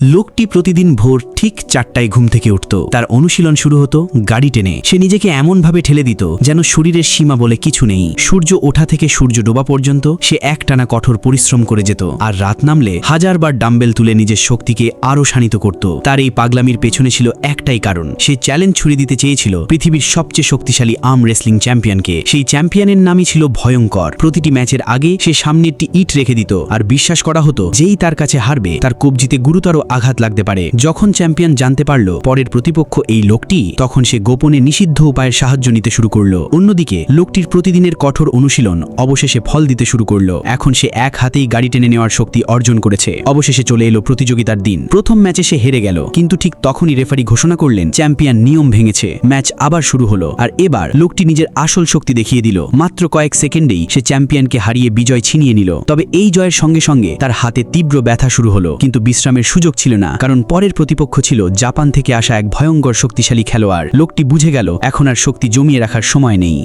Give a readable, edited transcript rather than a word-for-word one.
লোকটি প্রতিদিন ভোর ঠিক 4টায় ঘুম থেকে উঠত। তার অনুশীলন শুরু হতো গাড়ি টেনে। সে নিজেকে এমনভাবে ঠেলে দিত যেন শরীরের সীমা বলে কিছু নেই। সূর্য ওঠা থেকে সূর্য ডোবা পর্যন্ত সে একটানা কঠোর পরিশ্রম করে যেত, আর রাত নামলে হাজারবার ডাম্বেল তুলে নিজের শক্তিকে আরও শানিত করত। তার এই পাগলামির পেছনে ছিল একটাই কারণ, সে চ্যালেঞ্জ ছুড়ে দিতে চেয়েছিল পৃথিবীর সবচেয়ে শক্তিশালী আর্ম রেসলিং চ্যাম্পিয়নকে। সেই চ্যাম্পিয়নের নামই ছিল ভয়ঙ্কর। প্রতিটি ম্যাচের আগে সে সামনে একটি ইট রেখে দিত, আর বিশ্বাস করা হতো যেই তার কাছে হারবে তার কবজিতে গুরুতর আঘাত লাগতে পারে। যখন চ্যাম্পিয়ন জানতে পারল পরের প্রতিপক্ষ এই লোকটি, তখন সে গোপনে নিষিদ্ধ উপায়ের সাহায্য নিতে শুরু করল। অন্যদিকে লোকটির প্রতিদিনের কঠোর অনুশীলন অবশেষে ফল দিতে শুরু করল। এখন সে এক হাতেই গাড়ি টেনে নেওয়ার শক্তি অর্জন করেছে। অবশেষে চলে এলো প্রতিযোগিতার দিন। প্রথম ম্যাচে সে হেরে গেল, কিন্তু ঠিক তখনই রেফারি ঘোষণা করলেন চ্যাম্পিয়ন নিয়ম ভেঙেছে। ম্যাচ আবার শুরু হলো, আর এবার লোকটি নিজের আসল শক্তি দেখিয়ে দিল। মাত্র কয়েক সেকেন্ডেই সে চ্যাম্পিয়নকে হারিয়ে বিজয় ছিনিয়ে নিল। তবে এই জয়ের সঙ্গে সঙ্গে তার হাতে তীব্র ব্যথা শুরু হলো, কিন্তু বিশ্রামের সুযোগ ছিল না, কারণ পরের প্রতিপক্ষ ছিল জাপান থেকে আসা এক ভয়ঙ্কর শক্তিশালী খেলোয়াড়। লোকটি বুঝে গেল এখন আর শক্তি জমিয়ে রাখার সময় নেই।